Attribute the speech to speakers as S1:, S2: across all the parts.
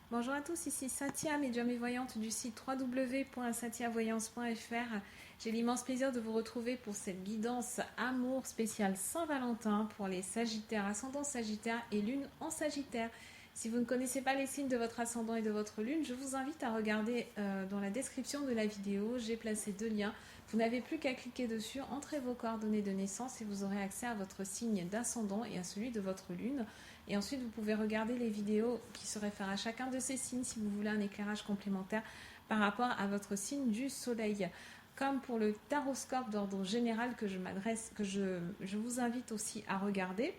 S1: Bonjour à tous, ici Satia, médium et voyante du site www.satiavoyance.fr. J'ai l'immense plaisir de vous retrouver pour cette guidance amour spéciale Saint-Valentin pour les Sagittaires, ascendant Sagittaire et Lune en Sagittaire. Si vous ne connaissez pas les signes de votre ascendant et de votre lune, je vous invite à regarder dans la description de la vidéo. J'ai placé deux liens. Vous n'avez plus qu'à cliquer dessus, entrez vos coordonnées de naissance et vous aurez accès à votre signe d'ascendant et à celui de votre lune. Et ensuite, vous pouvez regarder les vidéos qui se réfèrent à chacun de ces signes si vous voulez un éclairage complémentaire par rapport à votre signe du soleil. Comme pour le taroscope d'ordre général que je vous invite aussi à regarder.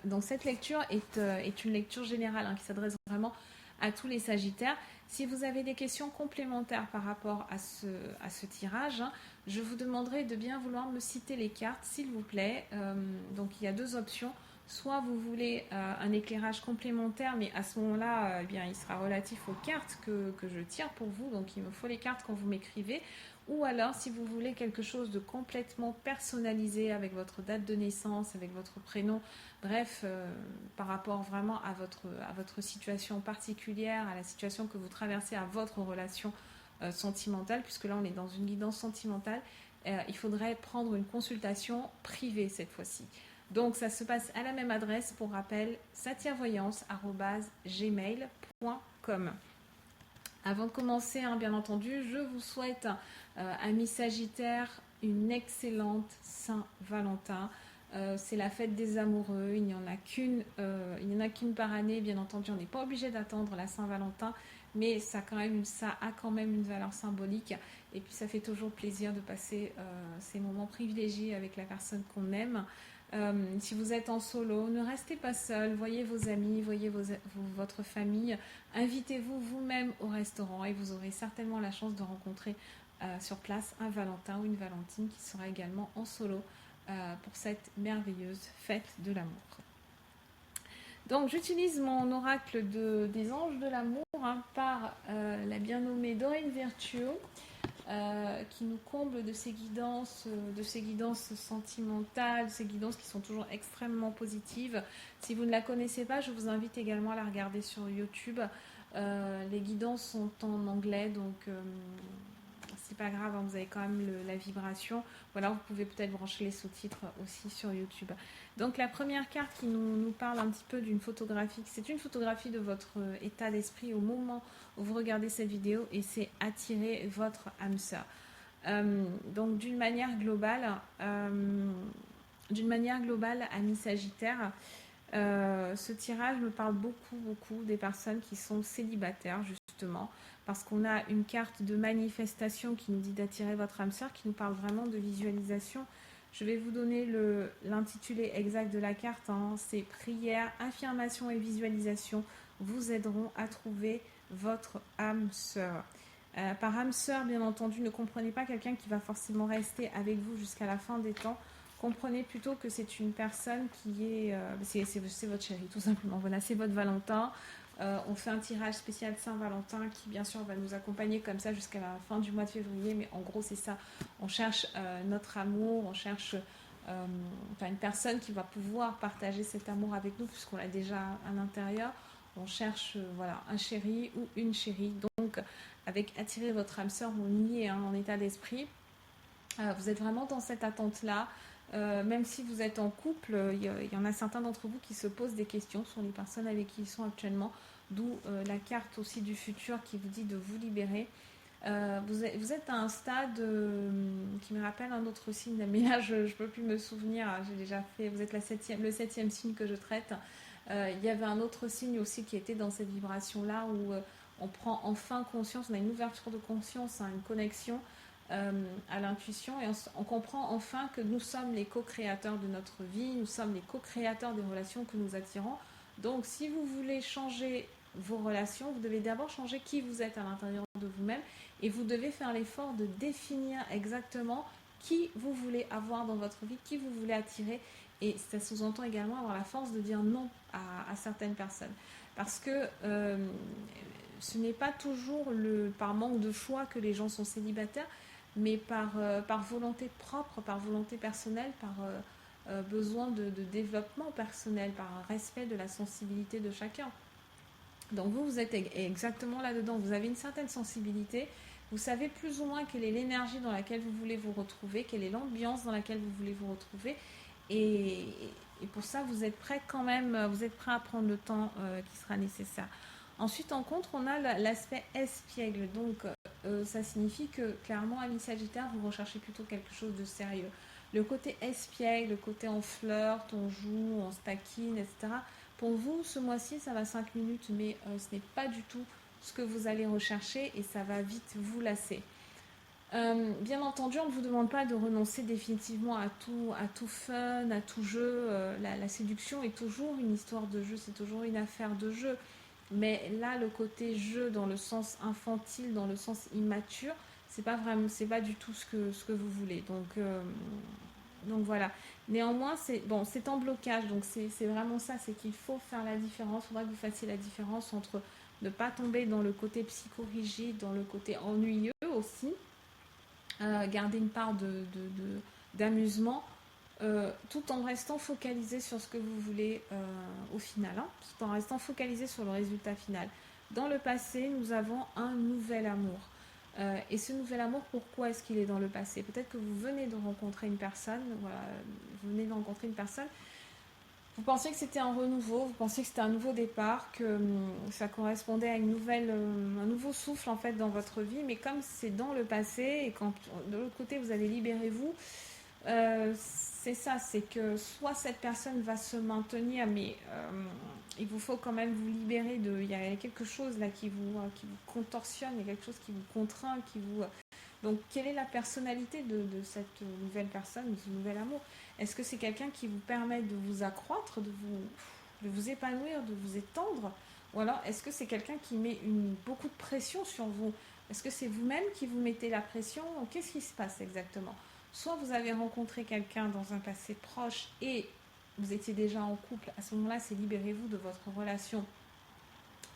S1: Donc cette lecture est une lecture générale qui s'adresse vraiment à tous les Sagittaires. Si vous avez des questions complémentaires par rapport à ce tirage, je vous demanderai de bien vouloir me citer les cartes, s'il vous plaît. Donc il y a deux options. Soit vous voulez un éclairage complémentaire, mais à ce moment-là, eh bien, il sera relatif aux cartes que je tire pour vous. Donc il me faut les cartes quand vous m'écrivez. Ou alors, si vous voulez quelque chose de complètement personnalisé avec votre date de naissance, avec votre prénom, bref, par rapport vraiment à votre situation particulière, à la situation que vous traversez, à votre relation sentimentale, puisque là on est dans une guidance sentimentale, il faudrait prendre une consultation privée cette fois-ci. Donc ça se passe à la même adresse, pour rappel, satiavoyance@gmail.com. Avant de commencer, bien entendu, je vous souhaite, amis Sagittaires, une excellente Saint-Valentin. C'est la fête des amoureux, il n'y en a qu'une par année, bien entendu, on n'est pas obligé d'attendre la Saint-Valentin, mais ça a quand même une valeur symbolique, et puis ça fait toujours plaisir de passer ces moments privilégiés avec la personne qu'on aime. Si vous êtes en solo, ne restez pas seul, voyez vos amis, voyez votre famille, invitez-vous vous-même au restaurant et vous aurez certainement la chance de rencontrer sur place un Valentin ou une Valentine qui sera également en solo pour cette merveilleuse fête de l'amour. Donc j'utilise mon oracle des anges de l'amour par la bien nommée Dorine Virtuo, qui nous comble de ces guidances sentimentales, ces guidances qui sont toujours extrêmement positives. Si vous ne la connaissez pas, je vous invite également à la regarder sur YouTube. Les guidances sont en anglais, donc c'est pas grave, vous avez quand même la vibration. Voilà, vous pouvez peut-être brancher les sous-titres aussi sur YouTube. Donc la première carte qui nous parle un petit peu d'une photographie, c'est une photographie de votre état d'esprit au moment où vous regardez cette vidéo, et c'est attirer votre âme sœur. Donc d'une manière globale, amis Sagittaire, ce tirage me parle beaucoup des personnes qui sont célibataires, justement, parce qu'on a une carte de manifestation qui nous dit d'attirer votre âme sœur, qui nous parle vraiment de visualisation. Je vais vous donner l'intitulé exact de la carte, c'est prière, affirmation et visualisation vous aideront à trouver votre âme sœur. Par âme sœur, bien entendu, ne comprenez pas quelqu'un qui va forcément rester avec vous jusqu'à la fin des temps. Comprenez plutôt que c'est une personne qui est... c'est votre chéri, tout simplement. Voilà, c'est votre Valentin. On fait un tirage spécial Saint-Valentin qui, bien sûr, va nous accompagner comme ça jusqu'à la fin du mois de février. Mais en gros, c'est ça. On cherche notre amour, on cherche une personne qui va pouvoir partager cet amour avec nous, puisqu'on l'a déjà à l'intérieur. On cherche un chéri ou une chérie. Donc, avec attirer votre âme sœur, on y est en état d'esprit. Vous êtes vraiment dans cette attente-là. Même si vous êtes en couple, il y en a certains d'entre vous qui se posent des questions sur les personnes avec qui ils sont actuellement, d'où la carte aussi du futur qui vous dit de vous libérer. Vous êtes à un stade qui me rappelle un autre signe, mais là je ne peux plus me souvenir, j'ai déjà fait, vous êtes le septième signe que je traite. Il y avait un autre signe aussi qui était dans cette vibration-là où on prend enfin conscience, on a une ouverture de conscience, une connexion à l'intuition, et on comprend enfin que nous sommes les co-créateurs de notre vie, nous sommes les co-créateurs des relations que nous attirons. Donc si vous voulez changer vos relations, vous devez d'abord changer qui vous êtes à l'intérieur de vous-même, et vous devez faire l'effort de définir exactement qui vous voulez avoir dans votre vie, qui vous voulez attirer, et ça sous-entend également avoir la force de dire non à certaines personnes, parce que ce n'est pas toujours par manque de choix que les gens sont célibataires, mais par volonté propre, par volonté personnelle, par besoin de développement personnel, par un respect de la sensibilité de chacun. Donc vous êtes exactement là-dedans, vous avez une certaine sensibilité, vous savez plus ou moins quelle est l'énergie dans laquelle vous voulez vous retrouver, quelle est l'ambiance dans laquelle vous voulez vous retrouver, et, et pour ça vous êtes prêt quand même, vous êtes prêt à prendre le temps qui sera nécessaire. Ensuite en contre on a l'aspect espiègle, donc ça signifie que clairement ami Sagittaire vous recherchez plutôt quelque chose de sérieux. Le côté espiègle, le côté on flirte, on joue, on se taquine, etc. Pour vous, ce mois-ci, ça va 5 minutes, mais ce n'est pas du tout ce que vous allez rechercher et ça va vite vous lasser. Bien entendu, on ne vous demande pas de renoncer définitivement à tout fun, à tout jeu. La séduction est toujours une histoire de jeu, c'est toujours une affaire de jeu. Mais là, le côté jeu dans le sens infantile, dans le sens immature, c'est pas vraiment, c'est pas du tout ce que vous voulez. Donc voilà. Néanmoins, c'est en blocage, donc c'est vraiment ça, c'est qu'il faut faire la différence. Il faudra que vous fassiez la différence entre ne pas tomber dans le côté psychorigide, dans le côté ennuyeux aussi, garder une part d'amusement, tout en restant focalisé sur ce que vous voulez au final, hein, tout en restant focalisé sur le résultat final. Dans le passé, nous avons un nouvel amour. Et ce nouvel amour, pourquoi est-ce qu'il est dans le passé? Peut-être que vous venez de rencontrer une personne, voilà, vous pensiez que c'était un renouveau, vous pensiez que c'était un nouveau départ, que ça correspondait à un nouveau souffle en fait dans votre vie, mais comme c'est dans le passé et quand de l'autre côté vous allez libérer-vous, c'est ça, c'est que soit cette personne va se maintenir, mais il vous faut quand même vous libérer il y a quelque chose là qui vous contorsionne, il y a quelque chose qui vous contraint, donc quelle est la personnalité de cette nouvelle personne, de ce nouvel amour? Est-ce que c'est quelqu'un qui vous permet de vous accroître, de vous épanouir, de vous étendre? Ou alors est-ce que c'est quelqu'un qui met beaucoup de pression sur vous? Est-ce que c'est vous-même qui vous mettez la pression? Qu'est-ce qui se passe exactement? Soit vous avez rencontré quelqu'un dans un passé proche et vous étiez déjà en couple, à ce moment-là, c'est libérez-vous de votre relation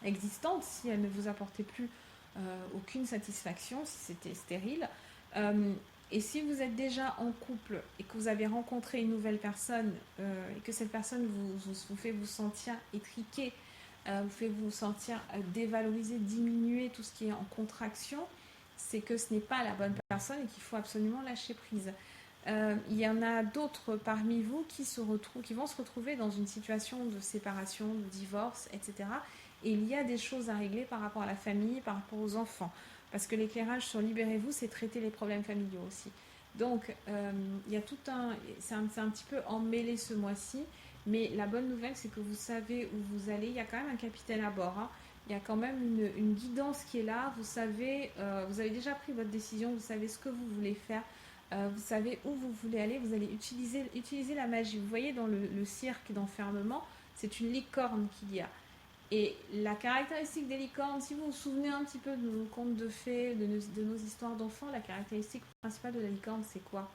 S1: existante si elle ne vous apportait plus aucune satisfaction, si c'était stérile. Et si vous êtes déjà en couple et que vous avez rencontré une nouvelle personne et que cette personne vous fait vous sentir étriqué, vous fait vous sentir dévalorisé, diminué, tout ce qui est en contraction, c'est que ce n'est pas la bonne personne et qu'il faut absolument lâcher prise. Il y en a d'autres parmi vous qui vont se retrouver dans une situation de séparation, de divorce, etc. Et il y a des choses à régler par rapport à la famille, par rapport aux enfants. Parce que l'éclairage sur Libérez-vous, c'est traiter les problèmes familiaux aussi. Donc, il y a c'est un petit peu emmêlé ce mois-ci. Mais la bonne nouvelle, c'est que vous savez où vous allez. Il y a quand même un capitaine à bord, hein. Il y a quand même une guidance qui est là. Vous savez, vous avez déjà pris votre décision. Vous savez ce que vous voulez faire. Vous savez où vous voulez aller. Vous allez utiliser la magie. Vous voyez, dans le cirque d'enfermement, c'est une licorne qu'il y a. Et la caractéristique des licornes, si vous vous souvenez un petit peu de nos contes de fées, de nos histoires d'enfants, la caractéristique principale de la licorne, c'est quoi?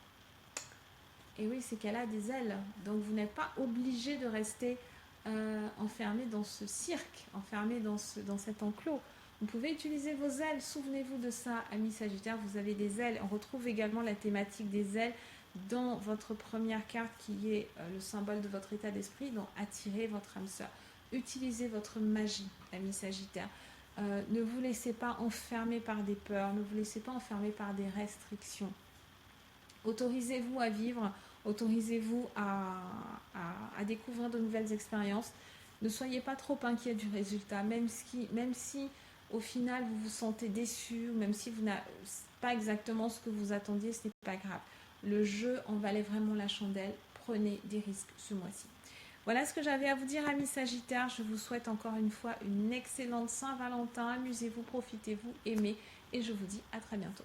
S1: Et oui, c'est qu'elle a des ailes. Donc vous n'êtes pas obligé de rester enfermé dans ce cirque, enfermé dans cet enclos. Vous pouvez utiliser vos ailes. Souvenez-vous de ça, amis Sagittaire, vous avez des ailes. On retrouve également la thématique des ailes dans votre première carte qui est le symbole de votre état d'esprit, donc attirer votre âme sœur. Utilisez votre magie, amis Sagittaire. Ne vous laissez pas enfermer par des peurs, ne vous laissez pas enfermer par des restrictions. Autorisez-vous à vivre, autorisez-vous à découvrir de nouvelles expériences. Ne soyez pas trop inquiet du résultat, même si au final vous vous sentez déçu, même si vous n'avez pas exactement ce que vous attendiez, ce n'est pas grave. Le jeu en valait vraiment la chandelle. Prenez des risques ce mois-ci. Voilà ce que j'avais à vous dire, amis Sagittaires. Je vous souhaite encore une fois une excellente Saint-Valentin. Amusez-vous, profitez-vous, aimez et je vous dis à très bientôt.